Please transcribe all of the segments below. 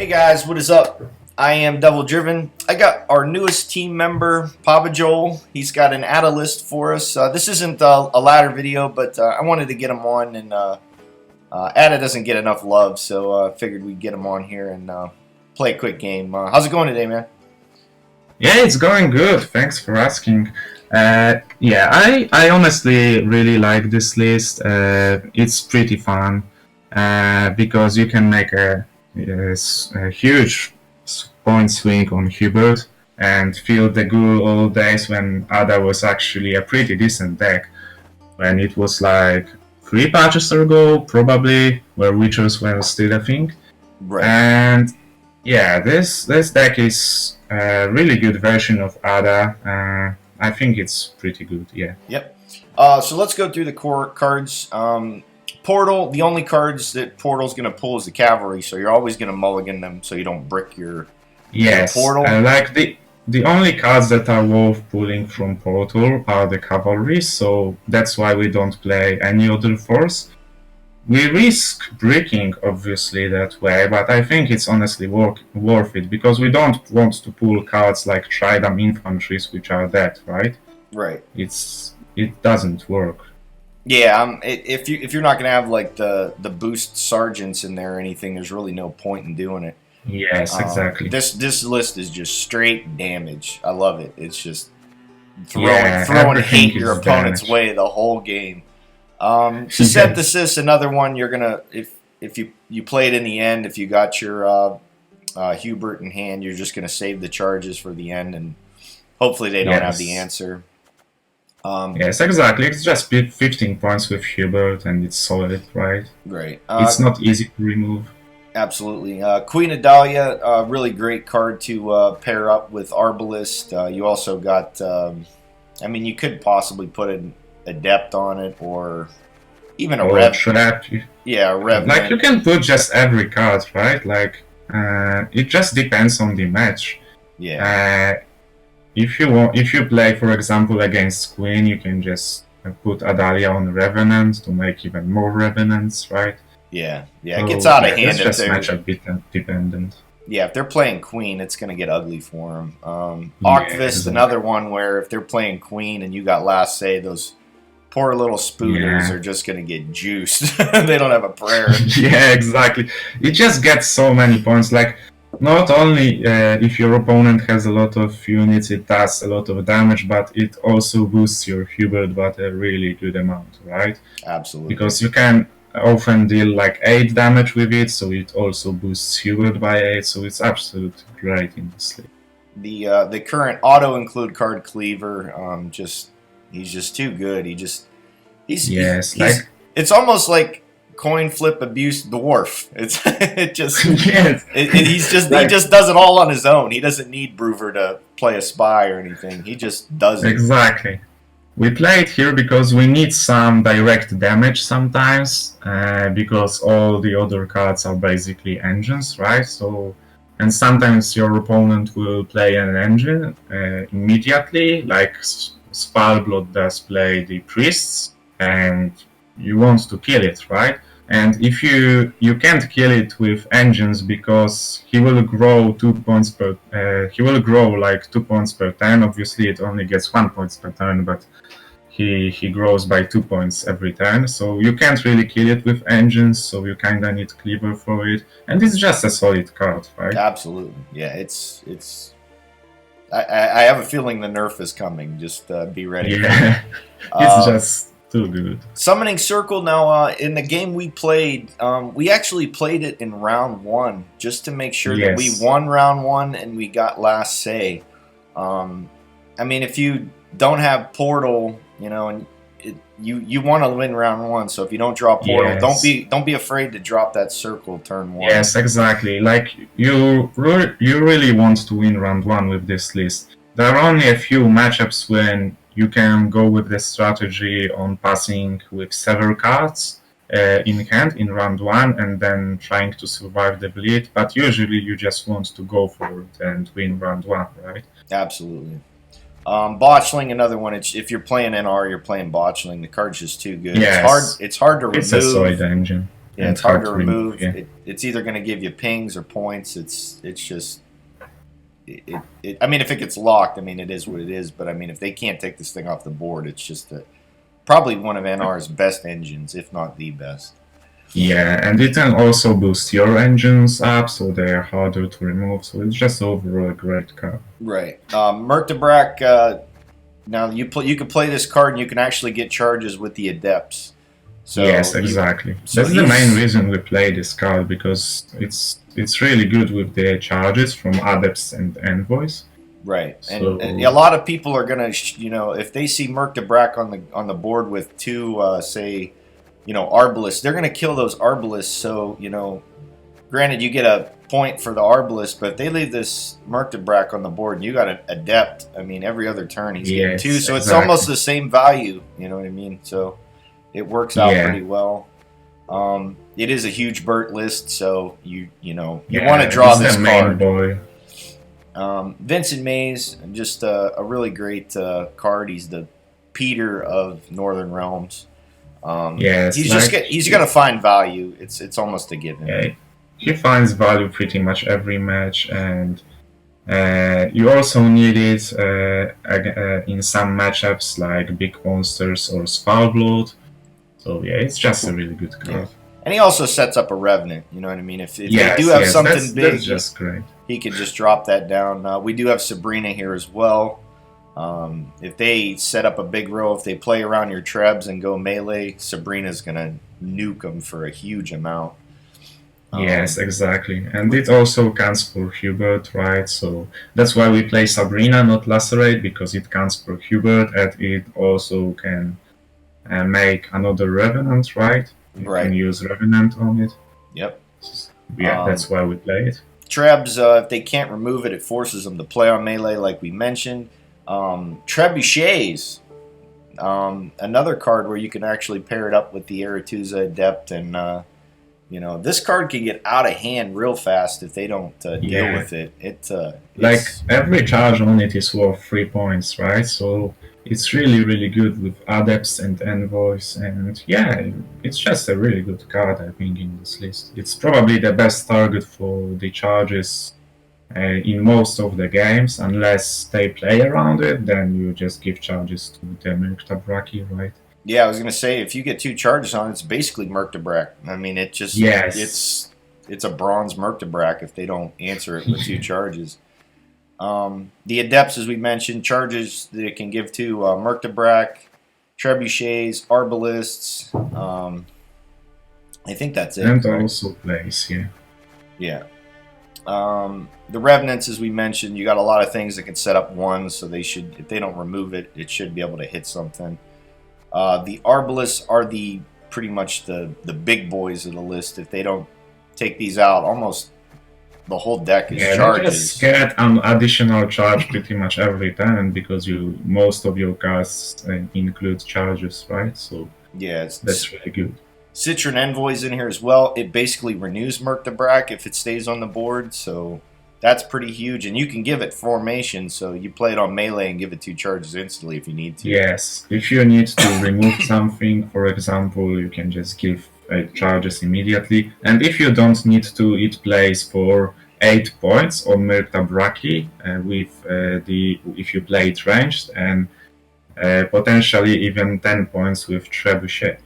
Hey guys, what is up? I am Devil Driven. I got our newest team member, Pajabol. He's got an Adda list for us. This isn't a ladder video, but I wanted to get him on, and Adda doesn't get enough love, so I figured we'd get him on here and play a quick game. How's it going today, man? Yeah, it's going good. Thanks for asking. Yeah, I honestly really like this list. It's pretty fun because you can make a huge point swing on Hubert and feel the good old days when Adda was actually a pretty decent deck. When it was like 3 patches ago, probably, where Witchers were still a thing. Right. And yeah, this deck is a really good version of Adda. I think it's pretty good, yeah. Yep. So let's go through the core cards. Portal, the only cards that Portal's going to pull is the Cavalry, so you're always going to mulligan them so you don't brick your Portal. Like the only cards that are worth pulling from Portal are the Cavalry, so that's why we don't play any other force. We risk bricking, obviously, that way, but I think it's honestly worth it, because we don't want to pull cards like Tridam Infantries, which are dead, right? Right. It doesn't work. Yeah, if you're not gonna have like the boost sergeants in there or anything, there's really no point in doing it. Yes, exactly. This list is just straight damage. I love it. It's just throwing hate your opponent's way the whole game. Synthesis, another one you're gonna if you play it in the end, if you got your Hubert in hand, you're just gonna save the charges for the end, and hopefully they don't have the answer. Yes, exactly. It's just 15 points with Hubert, and it's solid, right? Right. It's not easy to remove. Absolutely. Queen of Dahlia, a really great card to pair up with Arbalist. You also got, I mean, you could possibly put an Adept on it, or even a Rev. Trap. Yeah, a Rev. Like, you can put just every card, right? Like, it just depends on the match. Yeah. If you play, for example, against Queen, you can just put Adalia on Revenant to make even more Revenants, right? Yeah, it gets out of hand. It's just matchup dependent. Yeah, if they're playing Queen, it's going to get ugly for them. Octavist, another one where if they're playing Queen and you got Last Say, those poor little spooners are just going to get juiced. They don't have a prayer. Yeah, exactly. It just gets so many points. Like, not only if your opponent has a lot of units, it does a lot of damage, but it also boosts your Hubert by a really good amount, right? Absolutely. Because you can often deal like 8 damage with it, so it also boosts Hubert by 8, so it's absolutely great in this league. The current auto-include card Cleaver, he's just too good. It's almost like coin flip abuse dwarf. He just does it all on his own. He doesn't need Brewer to play a spy or anything. He just does it. Exactly. We play it here because we need some direct damage sometimes, because all the other cards are basically engines, right? So, and sometimes your opponent will play an engine immediately, like Spellblood does play the priests, and you want to kill it, right? And if you can't kill it with engines, because he will grow 2 points per he will grow like 2 points per turn. Obviously it only gets 1 point per turn, but he grows by 2 points every turn, so you can't really kill it with engines, so you kinda need Cleaver for it, and it's just a solid card, right? Absolutely. Yeah, it's I have a feeling the nerf is coming. Just be ready. Yeah. It's just too good. Summoning Circle, now in the game we played, we actually played it in round 1 just to make sure that we won round 1 and we got Last Say. I mean, if you don't have Portal, you know, and you want to win round 1, so if you don't draw Portal, don't be afraid to drop that Circle turn 1. Yes, exactly. Like, you really want to win round 1 with this list. There are only a few matchups when you can go with the strategy on passing with several cards in hand in round 1 and then trying to survive the bleed, but usually you just want to go for it and win round 1, right? Absolutely. Botchling, another one. If you're playing NR, you're playing Botchling. The card's just too good. Yes. It's hard to remove. It's a solid engine. Yeah, it's hard to remove. It's either going to give you pings or points. It's just. I mean, if it gets locked, I mean, it is what it is. But I mean, if they can't take this thing off the board, it's just probably one of NR's best engines, if not the best. Yeah, and it can also boost your engines up, so they are harder to remove. So it's just overall a great card. Right. Merkabrak. Now you can play this card, and you can actually get charges with the Adepts. So yes, exactly. That's the main reason we play this card, because it's really good with the charges from Adepts and Envoys. Right, so, and a lot of people are gonna, if they see Merkabrak on the board with two, say, Arbalists, they're gonna kill those Arbalists. So granted, you get a point for the Arbalist, but if they leave this Merkabrak on the board and you got an Adept, I mean, every other turn he's getting two, so it's almost the same value. You know what I mean? So it works out pretty well. It is a huge Burt list, so you want to draw this card. Boy. Vincent Mays, just a really great card. He's the Peter of Northern Realms. He's gonna find value. It's almost a given. Yeah, he finds value pretty much every match, and you also need it in some matchups like Big Monsters or Spellblood. So yeah, it's just a really good card. Yeah. And he also sets up a Revenant. You know what I mean? If they do have something big, that's just great. He could just drop that down. We do have Sabrina here as well. If they set up a big row, if they play around your Trebs and go melee, Sabrina's going to nuke them for a huge amount. Yes, exactly. And it also counts for Hubert, right? So that's why we play Sabrina, not Lacerate, because it counts for Hubert, and it also can make another Revenant, right? You can use Revenant on it. Yep. Yeah, that's why we play it. Trebs, if they can't remove it, it forces them to play on melee, like we mentioned. Trebuchets, another card where you can actually pair it up with the Aretuza Adept, and this card can get out of hand real fast if they don't deal with it. Every charge on it is worth 3 points, right? So it's really, really good with Adepts and Envoys, and yeah, it's just a really good card, I think, in this list. It's probably the best target for the charges in most of the games, unless they play around it, then you just give charges to the Merkabrak, right? Yeah, I was gonna say, if you get 2 charges on it, it's basically Merkabrak. I mean, it just it's a bronze Merkabrak if they don't answer it with 2 charges. The Adepts, as we mentioned, charges that it can give to Merkabrak, Trebuchets, Arbalists. I think that's it. And also plays, yeah. Yeah. The Revenants, as we mentioned, you got a lot of things that can set up ones, so they should, if they don't remove it, it should be able to hit something. The Arbalists are pretty much the big boys of the list. If they don't take these out, almost the whole deck is charges. You just get an additional charge pretty much every turn, because most of your cards include charges, right? So yeah, that's really good. Citron Envoy's in here as well. It basically renews Merkabrak if it stays on the board, so that's pretty huge. And you can give it formation, so you play it on melee and give it 2 charges instantly if you need to. Yes, if you need to remove something, for example, you can just give charges immediately. And if you don't need to, it plays for 8 points on Merkabrak if you play it ranged, and potentially even 10 points with Trebuchet.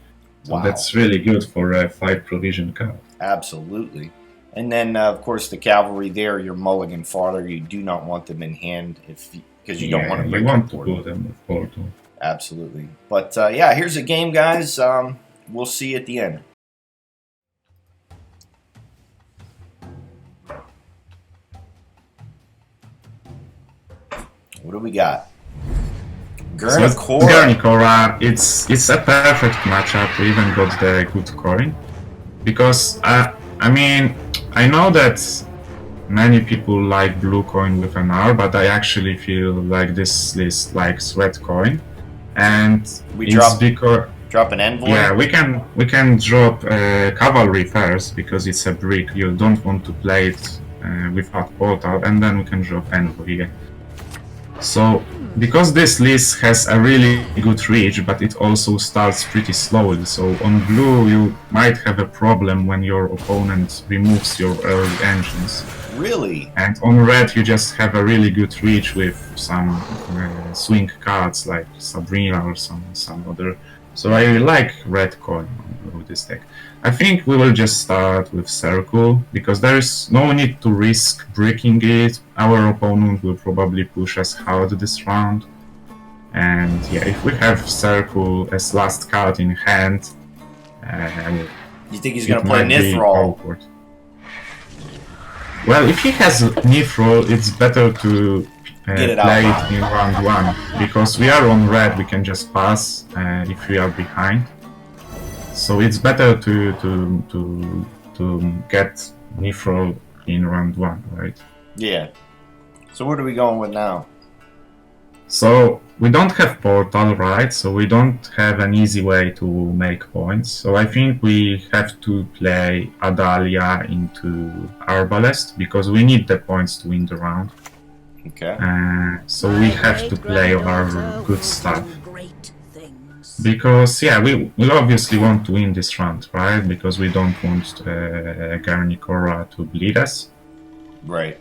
So that's really good for a 5 provision card. Absolutely. And then, of course, the Cavalry there, your mulligan farther. You do not want them in hand because you don't want to break you want to put them with portal. Absolutely. But, yeah, here's a game, guys. We'll see you at the end. What do we got? Gurnikora, it's a perfect matchup. We even got the good coin, because I mean, I know that many people like blue coin with an R, but I actually feel like this list likes red coin, and drop an envoy. Yeah, we can drop cavalry first, because it's a brick. You don't want to play it without portal, and then we can drop envoy. Yeah. So because this list has a really good reach, but it also starts pretty slowly. So on blue, you might have a problem when your opponent removes your early engines. Really? And on red, you just have a really good reach with some swing cards like Sabrina or some other. So I like red coin with this deck. I think we will just start with Circle, because there is no need to risk breaking it. Our opponent will probably push us hard this round. And yeah, if we have Circle as last card in hand, you think he's going to play Nithrol? Well, if he has Nithrol, it's better to play it in round 1, because we are on red, we can just pass if we are behind. So it's better to get Nithrol in round 1, right? Yeah. So what are we going with now? So we don't have Portal, right? So we don't have an easy way to make points. So I think we have to play Adalia into Arbalest, because we need the points to win the round. Okay. So we have to play our good stuff. Because, yeah, we obviously want to win this round, right? Because we don't want Garnicora to bleed us. Right.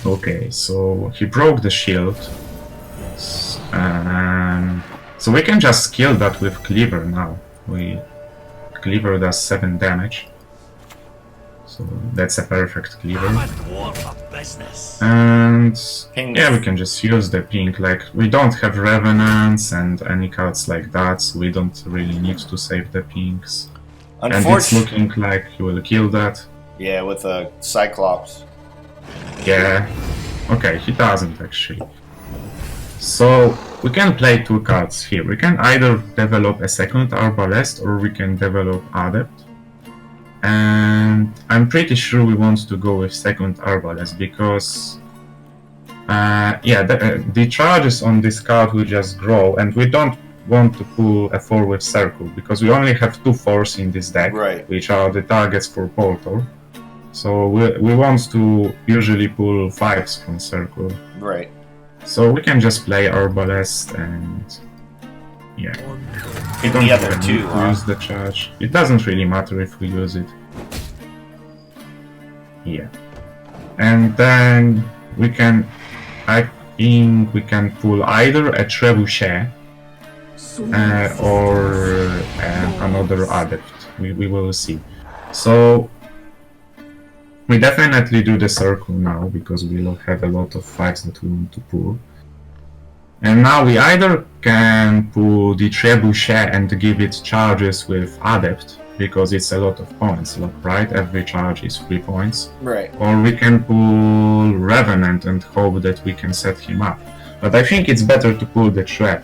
Okay, so he broke the shield. So we can just kill that with Cleaver now. Cleaver does 7 damage. So that's a perfect Cleaver. And yeah, we can just use the pink. Like, we don't have Revenants and any cards like that, so we don't really need to save the pinks. And it's looking like he will kill that. Yeah, with a Cyclops. Yeah, okay, he doesn't actually. So we can play 2 cards here. We can either develop a second Arbalest or we can develop Adept. And I'm pretty sure we want to go with second Arbalest because the charges on this card will just grow, and we don't want to pull a 4 with Circle because we only have 2 4s in this deck, right, which are the targets for Portal. So we want to usually pull 5s from Circle. Right. So we can just play Arbalest and yeah. We don't the other even two, need to use the charge. It doesn't really matter if we use it. Yeah. And then we can, I think we can pull either a Trebuchet or another Adept. We will see. So we definitely do the Circle now because we'll have a lot of 5s that we want to pull. And now we either can pull the Trebuchet and give it charges with Adept, because it's a lot of points, right? Every charge is 3 points. Right. Or we can pull Revenant and hope that we can set him up. But I think it's better to pull the Trap,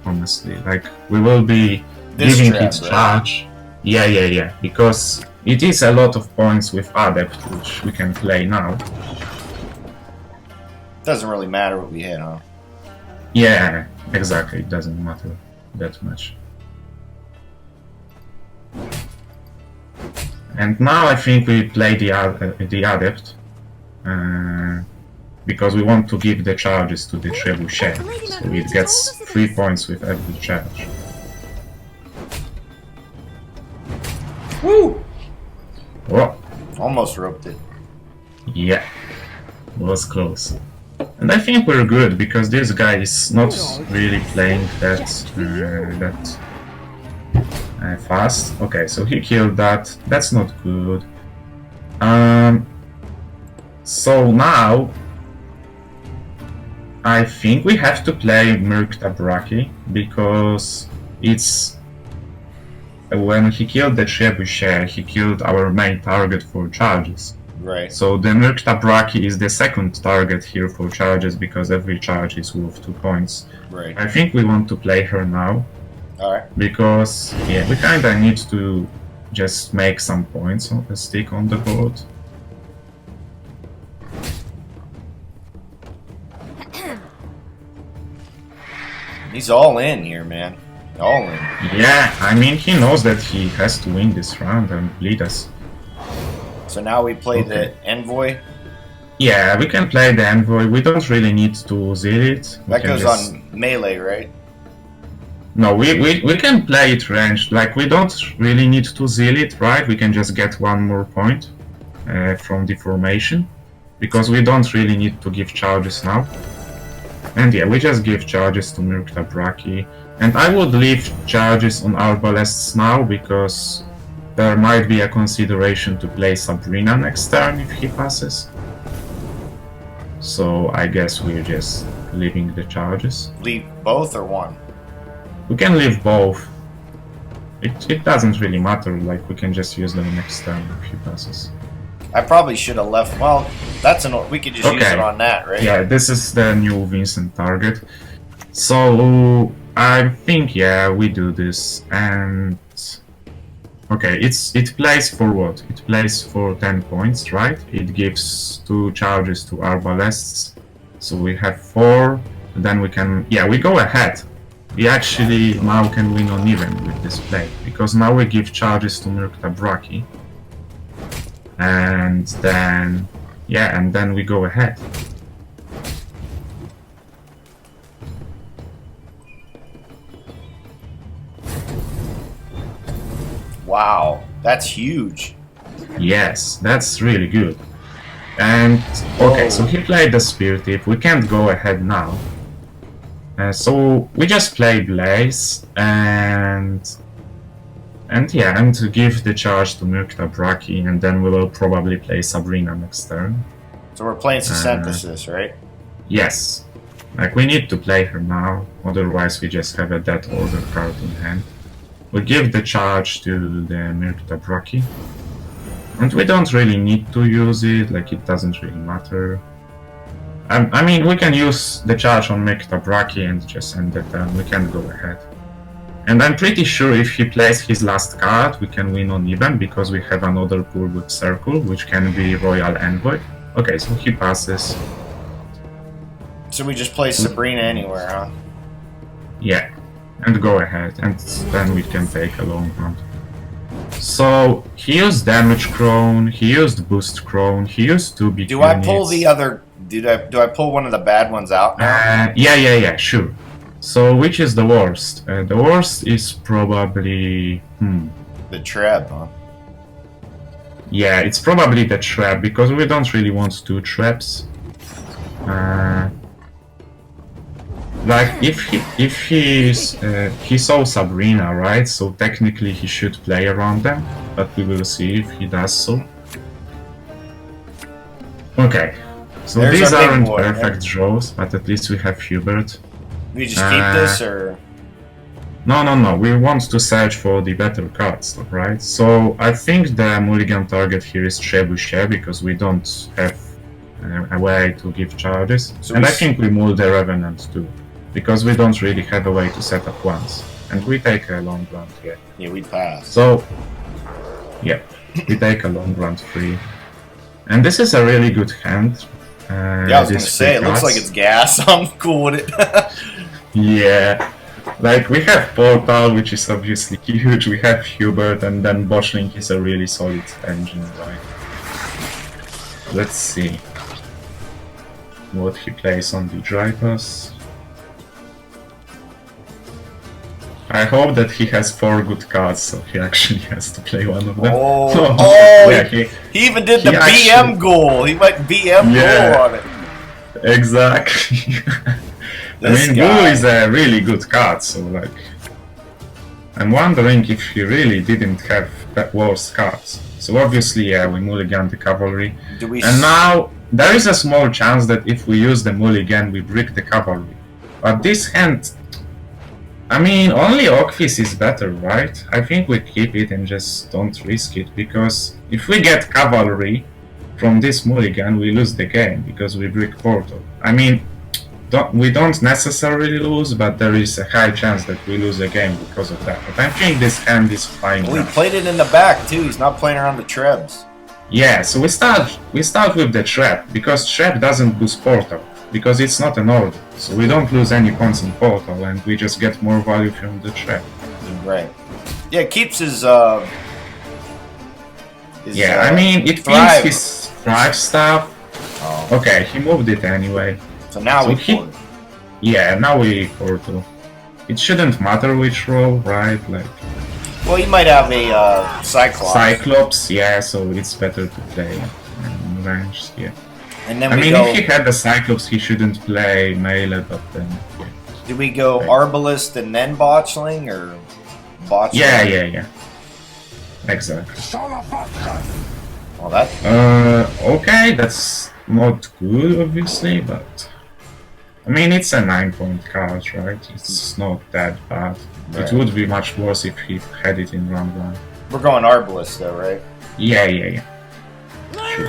honestly. Like, we will be giving it charge. Yeah, because it is a lot of points with Adept, which we can play now. Doesn't really matter what we hit, huh? Yeah, exactly. It doesn't matter that much. And now I think we play the Adept, because we want to give the charges to the Trebuchet, so it gets 3 points with every charge. Woo! Oh. Almost roped it. Yeah, was close. And I think we're good, because this guy is not really playing that fast. Okay, so he killed that. That's not good. So now I think we have to play Murktabraki, because it's when he killed the Trebuchet, he killed our main target for charges. Right. So the Murktabraki is the second target here for charges, because every charge is worth 2 points. Right. I think we want to play her now. Alright. Because, yeah, we kinda need to just make some points on the stick on the board. He's all in here, man. All in. Yeah, I mean, he knows that he has to win this round and bleed us. So now we play the envoy. Yeah, we can play the envoy. We don't really need to zeal it. That goes on melee, right? No, we can play it ranged. Like, we don't really need to zeal it, right? We can just get one more point from the formation, because we don't really need to give charges now. And yeah, we just give charges to Murkta Braki. And I would leave charges on Arbalests now, because there might be a consideration to play Sabrina next turn if he passes. So I guess we're just leaving the charges. Leave both or one? We can leave both. It doesn't really matter, like we can just use them next turn if he passes. I probably should have left. Well, that's we could just use it on that, right? Yeah, this is the new Vincent target. So I think, yeah, we do this. And okay, it plays for what? It plays for 10 points, right? It gives 2 charges to Arbalests. So we have 4. Then we can, yeah, we go ahead. We actually now can win on even with this play, because now we give charges to Murkta Braki. And then, yeah, and then we go ahead. Wow, that's huge. Yes, that's really good. And okay, so he played the Spirit Thief. We can't go ahead now. So we just play Blaze and yeah, and to give the charge to Murkta Braki, and then we will probably play Sabrina next turn. So we're playing Synthesis, right? Yes. Like, we need to play her now, otherwise we just have a dead order card in hand. We give the charge to the Murkta Braki. And we don't really need to use it, like it doesn't really matter. I mean, we can use the charge on Murkta Braki and just end the turn, we can go ahead. And I'm pretty sure if he plays his last card, we can win on even, because we have another Purwood Circle, which can be Royal Envoy. Okay, so he passes. So we just play Sabrina anywhere, huh? Yeah, and go ahead, and then we can take a long round. So he used Damage Crone, he used Boost Crone, he used 2 big units. I pull the other? Do I pull one of the bad ones out now? Yeah, sure. So which is the worst? The worst is probably the Treb, huh? Yeah, it's probably the Trap, because we don't really want 2 traps. Like, if he saw Sabrina, right? So technically he should play around them, but we will see if he does so. Okay, so these aren't perfect draws, but at least we have Hubert. We just keep this, or? No, we want to search for the better cards, right? So I think the mulligan target here is Trebuchet, because we don't have a way to give charges. So and I think we mull the Revenant too, because we don't really have a way to set up once. And we take a long round here. Yeah, we pass. So, yeah, we take a long round free. And this is a really good hand. Yeah, I was gonna say, it looks like it's gas. I'm cool with it. Yeah. Like, we have Portal, which is obviously huge, we have Hubert, and then Boschling is a really solid engine, right? Let's see what he plays on the Drypas. I hope that he has 4 good cards, so he actually has to play one of them. Yeah, he even did the BM goal! He might BM goal on it! Exactly. I mean, Goo is a really good card, so like, I'm wondering if he really didn't have worse cards. So obviously, yeah, we mulligan the Cavalry. And now, there is a small chance that if we use the mulligan, we brick the Cavalry. But this hand, I mean, only Okfis is better, right? I think we keep it and just don't risk it, because if we get Cavalry from this mulligan, we lose the game, because we brick Portal. I mean, we don't necessarily lose, but there is a high chance that we lose a game because of that. But I think this hand is fine. Well, he played it in the back too. He's not playing around the Trebs. Yeah, so we start with the Trap, because Trap doesn't boost Portal, because it's not an order. So we don't lose any points in Portal, and we just get more value from the Trap. Right. Yeah, it keeps his Yeah, I mean, it means his thrive stuff. Oh. Okay, he moved it anyway. So now we port. Yeah, now we portal. It shouldn't matter which row, right? Like. Well, you might have a Cyclops. Cyclops, yeah, so it's better to play range, yeah. And then if he had the Cyclops, he shouldn't play melee, but then... Yeah. Do we go Arbalist and then Botchling, or Botchling? Yeah. Exactly. Well, that... okay, that's not good, obviously, but... I mean, it's a 9-point card, right? It's not that bad. Right. It would be much worse if he had it in round 1. We're going Arbalist, though, right? Yeah. Sure.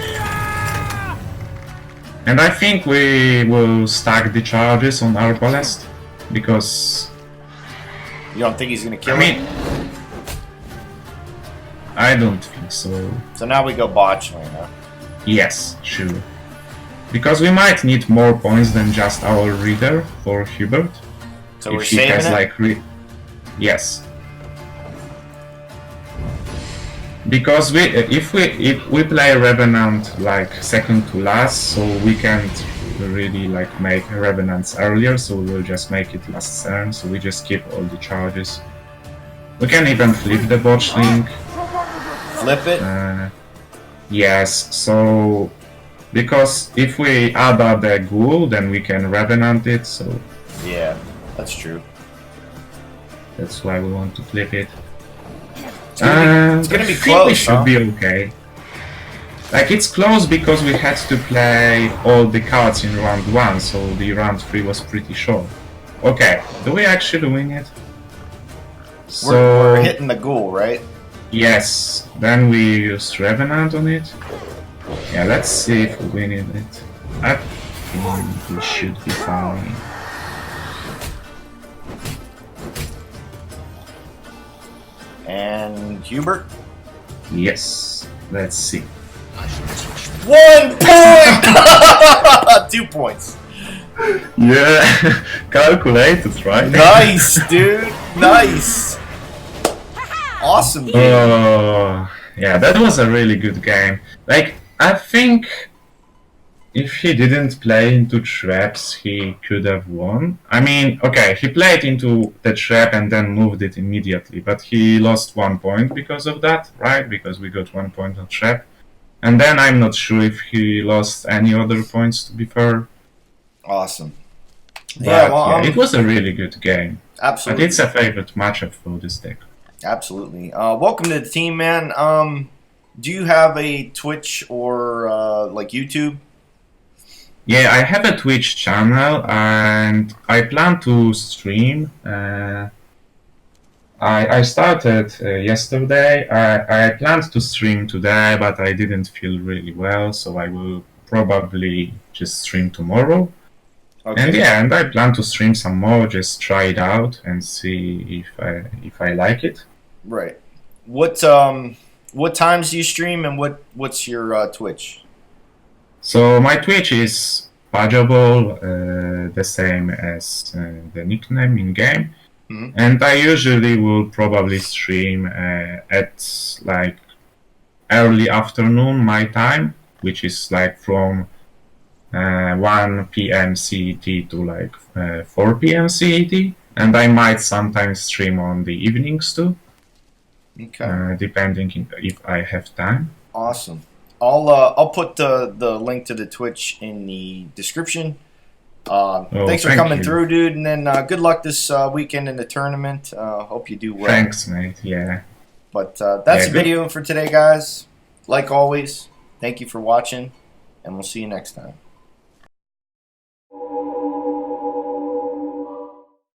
And I think we will stack the charges on Arbalist, because... You don't think he's gonna kill him? I don't think so. So now we go Botchling, huh? Yes, sure. Because we might need more points than just our reader for Hubert. So we're saving it? Yes. Because if we play Revenant like second to last, so we can't really like make Revenants earlier, so we'll just make it last turn, so we just keep all the charges. We can even flip the Botchling. Flip it? Yes, so... Because if we add up the Ghoul, then we can Revenant it, so... Yeah, that's true. That's why we want to flip it. It's gonna be close, we should be okay. Like, it's close because we had to play all the cards in round 1, so the round 3 was pretty short. Okay, do we actually win it? So we're hitting the Ghoul, right? Yes, then we use Revenant on it. Yeah, let's see if we win it. I think we should be fine. And Hubert? Yes, let's see. 1 point! 2 points. Yeah, calculated, right? Nice, dude. Nice. Awesome game. Yeah, that was a really good game. Like, I think if he didn't play into traps, he could have won. I mean, okay, he played into the trap and then moved it immediately, but he lost 1 point because of that, right? Because we got 1 point on trap. And then I'm not sure if he lost any other points, to be fair. Awesome. But, yeah, it was a really good game. Absolutely. But it's a favorite matchup for this deck. Absolutely. Welcome to the team, man. Do you have a Twitch or like YouTube? Yeah, I have a Twitch channel and I plan to stream. I started yesterday. I planned to stream today, but I didn't feel really well, so I will probably just stream tomorrow. Okay. And yeah, and I plan to stream some more, just try it out and see if I like it. Right. What times do you stream and what's your Twitch? So my Twitch is Pajabol, the same as the nickname in game. Mm-hmm. And I usually will probably stream at like early afternoon my time, which is like from 1 p.m. CET to like 4 p.m. CET, and I might sometimes stream on the evenings too. Okay. Depending if I have time. Awesome. I'll put the link to the Twitch in the description. Thanks for coming through, dude, and then good luck this weekend in the tournament. Hope you do well. Thanks, mate. Yeah. But that's the video for today, guys. Like always, thank you for watching, and we'll see you next time.